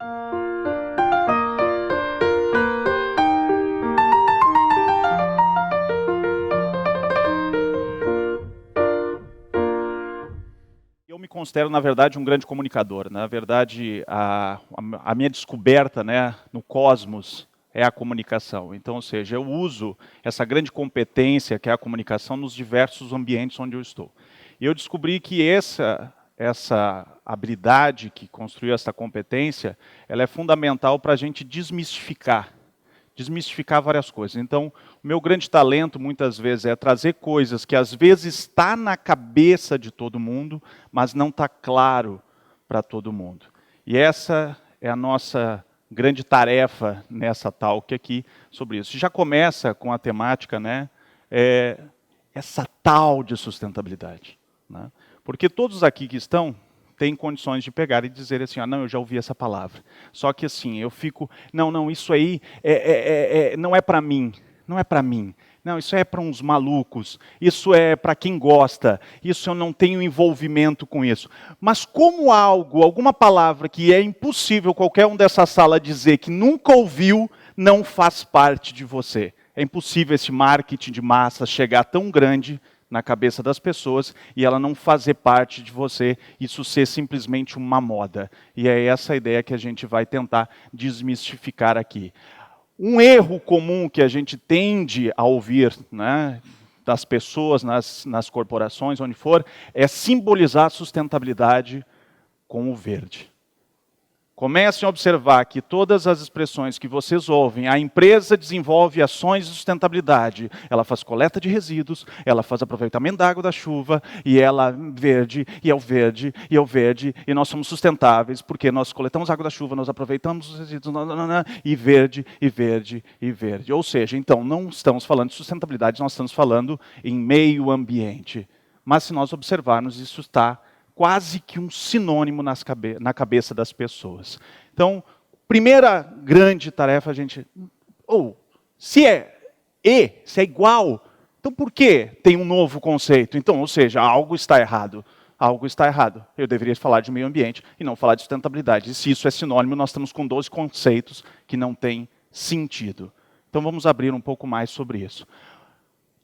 Eu me considero, na verdade, um grande comunicador. Na verdade, a minha descoberta, né, no cosmos é a comunicação. Então, ou seja, eu uso essa grande competência que é a comunicação nos diversos ambientes onde eu estou. E eu descobri que essa habilidade que construiu essa competência, ela é fundamental para a gente desmistificar várias coisas. Então, o meu grande talento, muitas vezes, é trazer coisas que, às vezes, está na cabeça de todo mundo, mas não está claro para todo mundo. E essa é a nossa grande tarefa nessa talk aqui, sobre isso. Já começa com a temática, né, essa tal de sustentabilidade. Né? Porque todos aqui que estão têm condições de pegar e dizer assim, não, eu já ouvi essa palavra. Só que assim, eu fico, não, isso aí não é para mim, não é para mim. Não, isso é para uns malucos, isso é para quem gosta, isso eu não tenho envolvimento com isso. Mas como alguma palavra que é impossível qualquer um dessa sala dizer que nunca ouviu, não faz parte de você. É impossível esse marketing de massa chegar tão grande na cabeça das pessoas e ela não fazer parte de você, isso ser simplesmente uma moda. E é essa a ideia que a gente vai tentar desmistificar aqui. Um erro comum que a gente tende a ouvir, né, das pessoas, nas corporações, onde for, é simbolizar a sustentabilidade com o verde. Comecem a observar que todas as expressões que vocês ouvem, a empresa desenvolve ações de sustentabilidade. Ela faz coleta de resíduos, ela faz aproveitamento da água da chuva, e ela verde, e é o verde, e é o verde, e nós somos sustentáveis, porque nós coletamos água da chuva, nós aproveitamos os resíduos, e verde, e verde, e verde. Ou seja, então, não estamos falando de sustentabilidade, nós estamos falando em meio ambiente. Mas se nós observarmos, isso está quase que um sinônimo na cabeça das pessoas. Então, primeira grande tarefa, a gente... se é igual, então por que tem um novo conceito? Então, ou seja, algo está errado. Algo está errado. Eu deveria falar de meio ambiente e não falar de sustentabilidade. E se isso é sinônimo, nós estamos com 12 conceitos que não têm sentido. Então, vamos abrir um pouco mais sobre isso.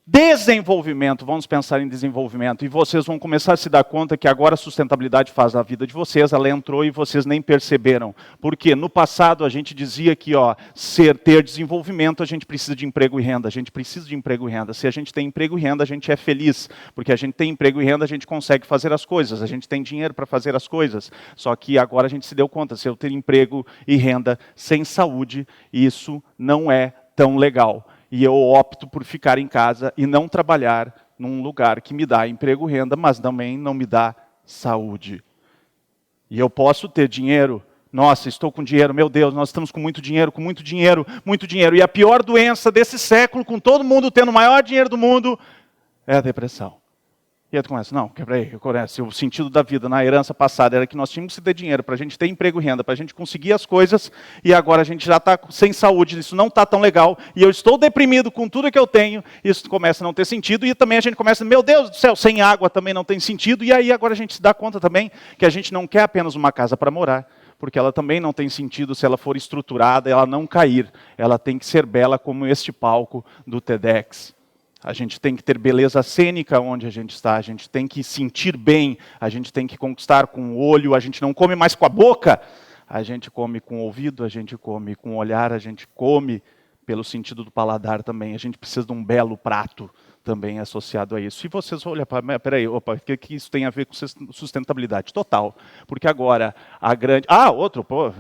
Desenvolvimento, vamos pensar em desenvolvimento, e vocês vão começar a se dar conta que agora a sustentabilidade faz a vida de vocês, ela entrou e vocês nem perceberam. Porque no passado a gente dizia que ter desenvolvimento, a gente precisa de emprego e renda, a gente precisa de emprego e renda. Se a gente tem emprego e renda, a gente é feliz, porque a gente tem emprego e renda, a gente consegue fazer as coisas, a gente tem dinheiro para fazer as coisas. Só que agora a gente se deu conta, se eu ter emprego e renda sem saúde, isso não é tão legal. E eu opto por ficar em casa e não trabalhar num lugar que me dá emprego e renda, mas também não me dá saúde. E eu posso ter dinheiro, nossa, estou com dinheiro, meu Deus, nós estamos com muito dinheiro, muito dinheiro. E a pior doença desse século, com todo mundo tendo o maior dinheiro do mundo, é a depressão. E aí tu começa, não, quebra aí, o sentido da vida na herança passada era que nós tínhamos que ter dinheiro para a gente ter emprego e renda, para a gente conseguir as coisas, e agora a gente já está sem saúde, isso não está tão legal, e eu estou deprimido com tudo que eu tenho, isso começa a não ter sentido, e também a gente começa, meu Deus do céu, sem água também não tem sentido, e aí agora a gente se dá conta também que a gente não quer apenas uma casa para morar, porque ela também não tem sentido se ela for estruturada, ela não cair, ela tem que ser bela como este palco do TEDx. A gente tem que ter beleza cênica onde a gente está, a gente tem que sentir bem, a gente tem que conquistar com o olho, a gente não come mais com a boca, a gente come com o ouvido, a gente come com o olhar, a gente come pelo sentido do paladar também. A gente precisa de um belo prato também associado a isso. E vocês olham para, peraí, o que isso tem a ver com sustentabilidade? Total. Porque agora a grande...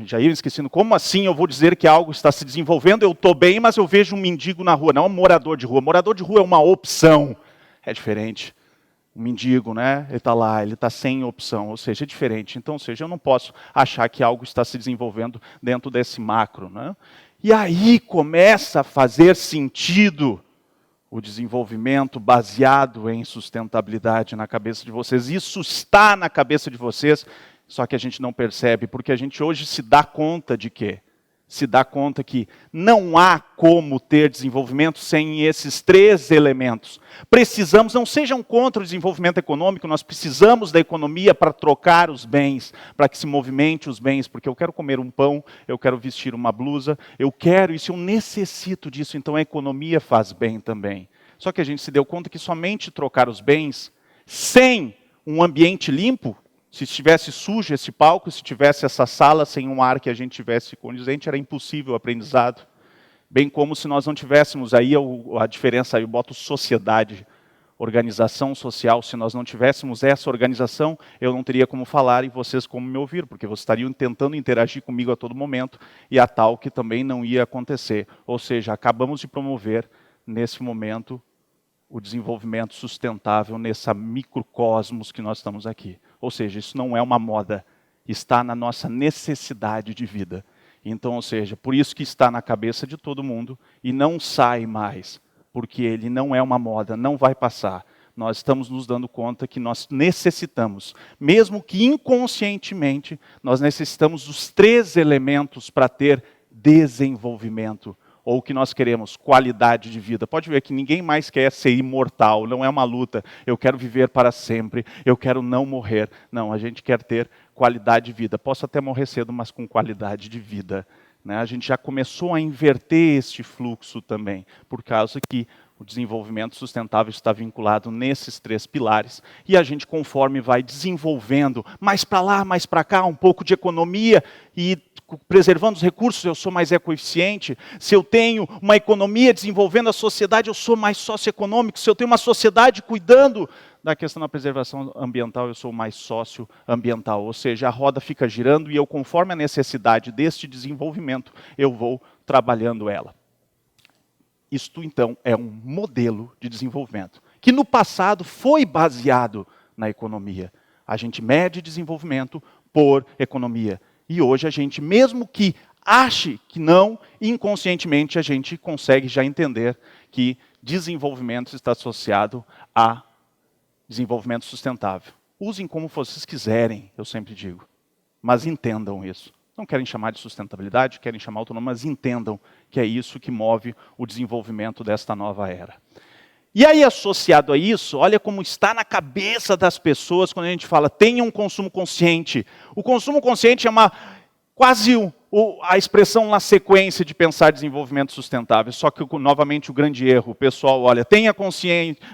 já ia esquecendo. Como assim eu vou dizer que algo está se desenvolvendo? Eu estou bem, mas eu vejo um mendigo na rua. Não, um morador de rua. Morador de rua é uma opção. É diferente. O mendigo, né? Ele está lá, ele está sem opção, ou seja, é diferente. Então, ou seja, eu não posso achar que algo está se desenvolvendo dentro desse macro, né? E aí começa a fazer sentido o desenvolvimento baseado em sustentabilidade na cabeça de vocês. Isso está na cabeça de vocês, só que a gente não percebe, porque a gente hoje se dá conta de que se dá conta que não há como ter desenvolvimento sem esses três elementos. Precisamos, não sejam contra o desenvolvimento econômico, nós precisamos da economia para trocar os bens, para que se movimente os bens, porque eu quero comer um pão, eu quero vestir uma blusa, eu quero isso, eu necessito disso, então a economia faz bem também. Só que a gente se deu conta que somente trocar os bens, sem um ambiente limpo, se estivesse sujo esse palco, se tivesse essa sala sem um ar que a gente tivesse condizente, era impossível o aprendizado. Bem como se nós não tivéssemos aí a diferença, eu boto sociedade, organização social, se nós não tivéssemos essa organização, eu não teria como falar e vocês como me ouvir, porque vocês estariam tentando interagir comigo a todo momento, e a tal que também não ia acontecer. Ou seja, acabamos de promover, nesse momento, o desenvolvimento sustentável nessa microcosmos que nós estamos aqui. Ou seja, isso não é uma moda, está na nossa necessidade de vida. Então, ou seja, por isso que está na cabeça de todo mundo e não sai mais, porque ele não é uma moda, não vai passar. Nós estamos nos dando conta que nós necessitamos, mesmo que inconscientemente, nós necessitamos dos três elementos para ter desenvolvimento. Ou o que nós queremos, qualidade de vida. Pode ver que ninguém mais quer ser imortal, não é uma luta. Eu quero viver para sempre, eu quero não morrer. Não, a gente quer ter qualidade de vida. Posso até morrer cedo, mas com qualidade de vida. Né? A gente já começou a inverter este fluxo também, por causa que o desenvolvimento sustentável está vinculado nesses três pilares, e a gente, conforme vai desenvolvendo, mais para lá, mais para cá, um pouco de economia, e preservando os recursos, eu sou mais ecoeficiente. Se eu tenho uma economia desenvolvendo a sociedade, eu sou mais socioeconômico. Se eu tenho uma sociedade cuidando da questão da preservação ambiental, eu sou mais socioambiental. Ou seja, a roda fica girando e eu, conforme a necessidade deste desenvolvimento, eu vou trabalhando ela. Isto, então, é um modelo de desenvolvimento, que no passado foi baseado na economia. A gente mede desenvolvimento por economia. E hoje a gente, mesmo que ache que não, inconscientemente a gente consegue já entender que desenvolvimento está associado a desenvolvimento sustentável. Usem como vocês quiserem, eu sempre digo, mas entendam isso. Não querem chamar de sustentabilidade, querem chamar autonomia, mas entendam que é isso que move o desenvolvimento desta nova era. E aí, associado a isso, olha como está na cabeça das pessoas quando a gente fala, tenha um consumo consciente. O consumo consciente é quase a expressão na sequência de pensar desenvolvimento sustentável. Só que, novamente, o grande erro, o pessoal olha, tenha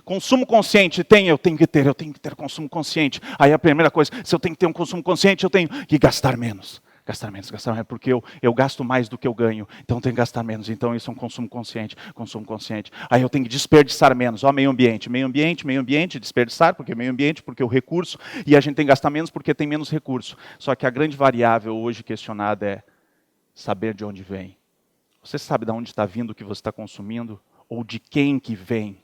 consumo consciente, eu tenho que ter consumo consciente. Aí a primeira coisa, se eu tenho que ter um consumo consciente, eu tenho que gastar menos. Gastar menos, porque eu gasto mais do que eu ganho, então eu tenho que gastar menos, então isso é um consumo consciente. Aí eu tenho que desperdiçar menos, meio ambiente, desperdiçar, porque meio ambiente, porque o recurso, e a gente tem que gastar menos porque tem menos recurso. Só que a grande variável hoje questionada é saber de onde vem. Você sabe de onde está vindo o que você está consumindo? Ou de quem que vem?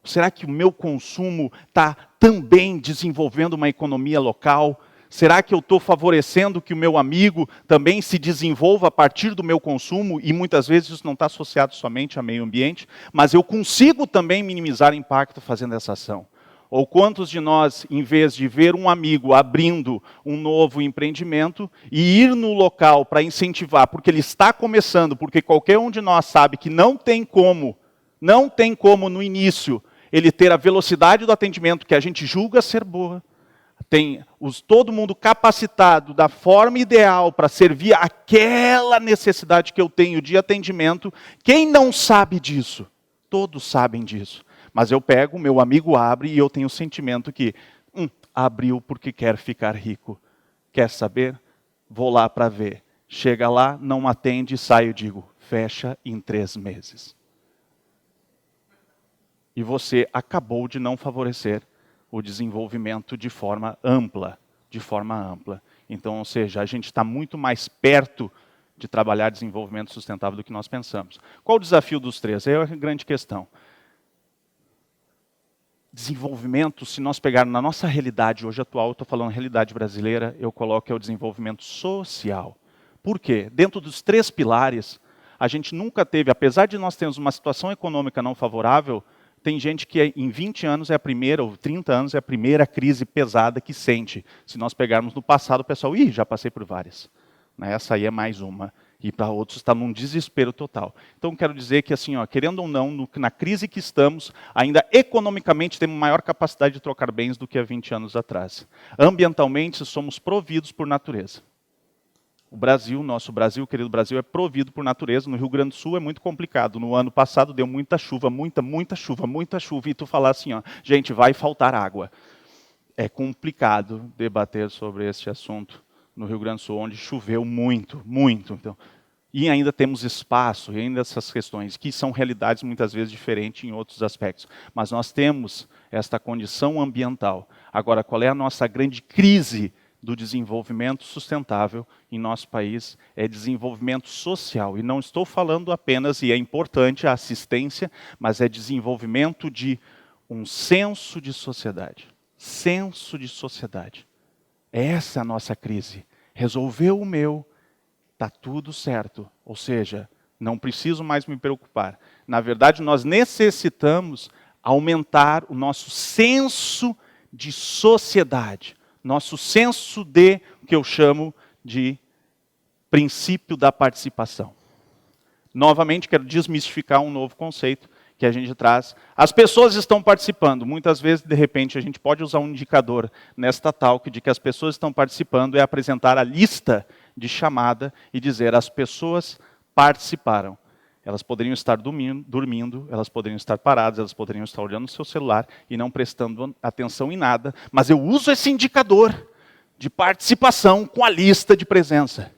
Será que o meu consumo está também desenvolvendo uma economia local? Será que eu estou favorecendo que o meu amigo também se desenvolva a partir do meu consumo? E muitas vezes isso não está associado somente ao meio ambiente, mas eu consigo também minimizar o impacto fazendo essa ação. Ou quantos de nós, em vez de ver um amigo abrindo um novo empreendimento e ir no local para incentivar, porque ele está começando, porque qualquer um de nós sabe que não tem como no início ele ter a velocidade do atendimento que a gente julga ser boa, tem todo mundo capacitado da forma ideal para servir aquela necessidade que eu tenho de atendimento. Quem não sabe disso? Todos sabem disso. Mas eu pego, meu amigo abre e eu tenho o sentimento que abriu porque quer ficar rico. Quer saber? Vou lá para ver. Chega lá, não atende, saio e digo, fecha em 3 meses. E você acabou de não favorecer o desenvolvimento de forma ampla. Então, ou seja, a gente está muito mais perto de trabalhar desenvolvimento sustentável do que nós pensamos. Qual o desafio dos três? É a grande questão. Desenvolvimento, se nós pegarmos na nossa realidade hoje atual, eu estou falando realidade brasileira, eu coloco o desenvolvimento social. Por quê? Dentro dos 3 pilares, a gente nunca teve, apesar de nós termos uma situação econômica não favorável, tem gente que em 20 anos é a primeira, ou 30 anos é a primeira crise pesada que sente. Se nós pegarmos no passado, o pessoal, já passei por várias. Essa aí é mais uma. E para outros está num desespero total. Então quero dizer que, assim, ó, querendo ou não, na crise que estamos, ainda economicamente temos maior capacidade de trocar bens do que há 20 anos atrás. Ambientalmente somos providos por natureza. O Brasil, nosso Brasil, querido Brasil, é provido por natureza. No Rio Grande do Sul é muito complicado. No ano passado deu muita chuva, muita chuva. E tu falar assim, ó, gente, vai faltar água. É complicado debater sobre esse assunto no Rio Grande do Sul, onde choveu muito. Então, e ainda temos espaço, e ainda essas questões, que são realidades muitas vezes diferentes em outros aspectos. Mas nós temos esta condição ambiental. Agora, qual é a nossa grande crise do desenvolvimento sustentável em nosso país? É desenvolvimento social. E não estou falando apenas, e é importante a assistência, mas é desenvolvimento de um senso de sociedade. Senso de sociedade. Essa é a nossa crise. Resolveu o meu, está tudo certo. Ou seja, não preciso mais me preocupar. Na verdade, nós necessitamos aumentar o nosso senso de sociedade. Nosso senso de, o que eu chamo de princípio da participação. Novamente, quero desmistificar um novo conceito que a gente traz. As pessoas estão participando. Muitas vezes, de repente, a gente pode usar um indicador nesta talk de que as pessoas estão participando, é apresentar a lista de chamada e dizer as pessoas participaram. Elas poderiam estar dormindo, elas poderiam estar paradas, elas poderiam estar olhando o seu celular e não prestando atenção em nada, mas eu uso esse indicador de participação com a lista de presença.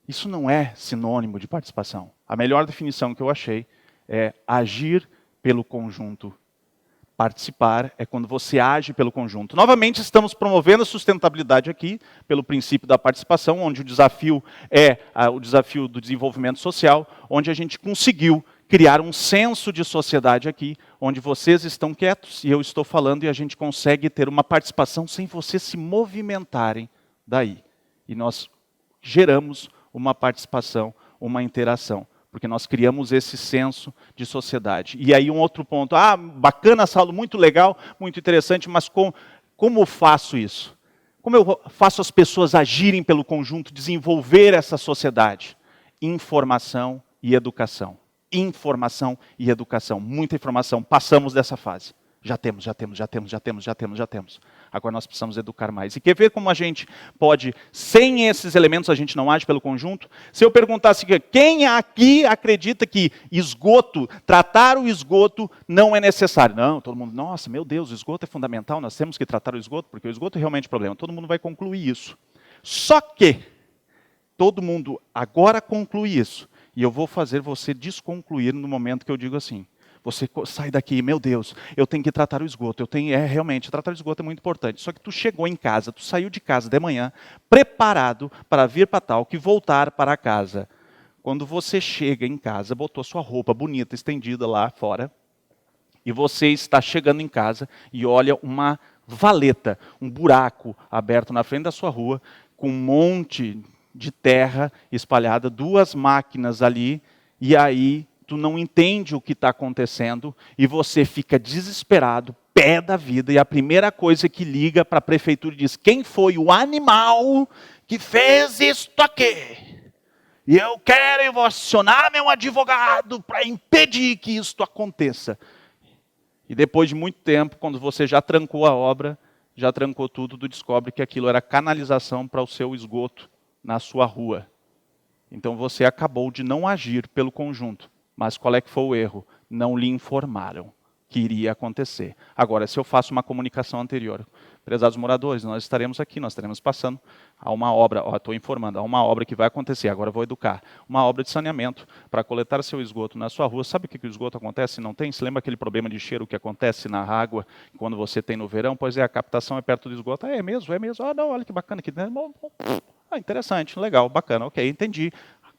Isso não é sinônimo de participação. A melhor definição que eu achei é agir pelo conjunto. Participar é quando você age pelo conjunto. Novamente, estamos promovendo a sustentabilidade aqui, pelo princípio da participação, onde o desafio é o desafio do desenvolvimento social, onde a gente conseguiu criar um senso de sociedade aqui, onde vocês estão quietos e eu estou falando e a gente consegue ter uma participação sem vocês se movimentarem daí. E nós geramos uma participação, uma interação. Porque nós criamos esse senso de sociedade. E aí um outro ponto, bacana, Saulo, muito legal, muito interessante, mas como eu faço isso? Como eu faço as pessoas agirem pelo conjunto, desenvolver essa sociedade? Informação e educação. Informação e educação. Muita informação, passamos dessa fase. Já temos. Agora nós precisamos educar mais. E quer ver como a gente pode, sem esses elementos, a gente não age pelo conjunto? Se eu perguntasse quem aqui acredita que tratar o esgoto não é necessário? Não, todo mundo, nossa, meu Deus, o esgoto é fundamental, nós temos que tratar o esgoto, porque o esgoto é realmente problema. Todo mundo vai concluir isso. Só que, todo mundo agora conclui isso, e eu vou fazer você desconcluir no momento que eu digo assim. Você sai daqui, meu Deus, eu tenho que tratar o esgoto. Realmente, tratar o esgoto é muito importante. Só que tu chegou em casa, tu saiu de casa de manhã, preparado para vir para tal, que voltar para casa. Quando você chega em casa, botou sua roupa bonita, estendida lá fora, e você está chegando em casa e olha uma valeta, um buraco aberto na frente da sua rua, com um monte de terra espalhada, 2 máquinas ali, e aí tu não entende o que está acontecendo e você fica desesperado, pé da vida, e a primeira coisa que liga para a prefeitura e diz, quem foi o animal que fez isto aqui? E eu vou acionar meu advogado para impedir que isto aconteça. E depois de muito tempo, quando você já trancou a obra, já trancou tudo, tu descobre que aquilo era canalização para o seu esgoto na sua rua. Então você acabou de não agir pelo conjunto. Mas qual é que foi o erro? Não lhe informaram que iria acontecer. Agora, se eu faço uma comunicação anterior, prezados moradores, nós estaremos aqui, nós estaremos passando a uma obra, estou informando, há uma obra que vai acontecer, agora eu vou educar, uma obra de saneamento para coletar seu esgoto na sua rua. Sabe o que o esgoto acontece? Não tem? Você lembra aquele problema de cheiro que acontece na água quando você tem no verão? Pois é, a captação é perto do esgoto. É mesmo? Não, olha que bacana aqui. Interessante, legal, bacana, ok, entendi.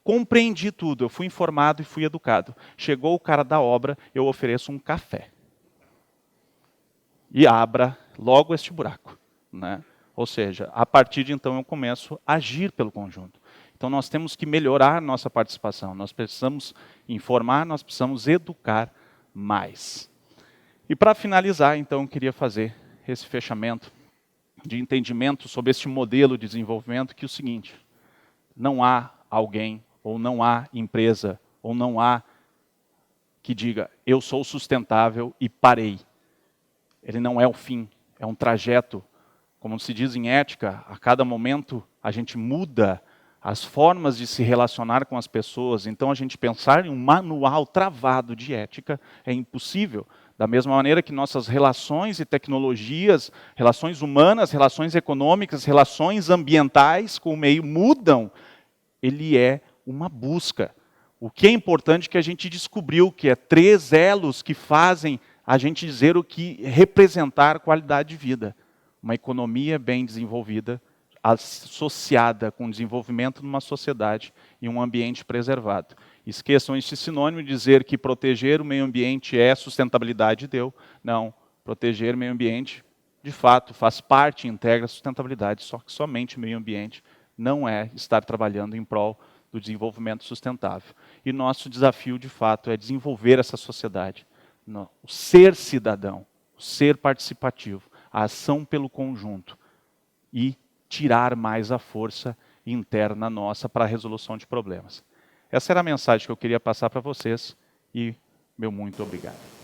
Compreendi tudo, eu fui informado e fui educado. Chegou o cara da obra, eu ofereço um café. E abra logo este buraco. Né? Ou seja, a partir de então eu começo a agir pelo conjunto. Então nós temos que melhorar nossa participação. Nós precisamos informar, nós precisamos educar mais. E para finalizar, então, eu queria fazer esse fechamento de entendimento sobre este modelo de desenvolvimento, que é o seguinte, não há alguém ou não há empresa, ou não há que diga, eu sou sustentável e parei. Ele não é o fim, é um trajeto. Como se diz em ética, a cada momento a gente muda as formas de se relacionar com as pessoas. Então, a gente pensar em um manual travado de ética é impossível. Da mesma maneira que nossas relações e tecnologias, relações humanas, relações econômicas, relações ambientais com o meio mudam, ele é uma busca. O que é importante é que a gente descobriu que é 3 elos que fazem a gente dizer o que representar qualidade de vida. Uma economia bem desenvolvida, associada com o desenvolvimento numa sociedade e um ambiente preservado. Esqueçam este sinônimo de dizer que proteger o meio ambiente é sustentabilidade, deu. Não, proteger o meio ambiente, de fato, faz parte e integra a sustentabilidade, só que somente o meio ambiente não é estar trabalhando em prol do desenvolvimento sustentável. E nosso desafio, de fato, é desenvolver essa sociedade, o ser cidadão, o ser participativo, a ação pelo conjunto e tirar mais a força interna nossa para a resolução de problemas. Essa era a mensagem que eu queria passar para vocês e meu muito obrigado.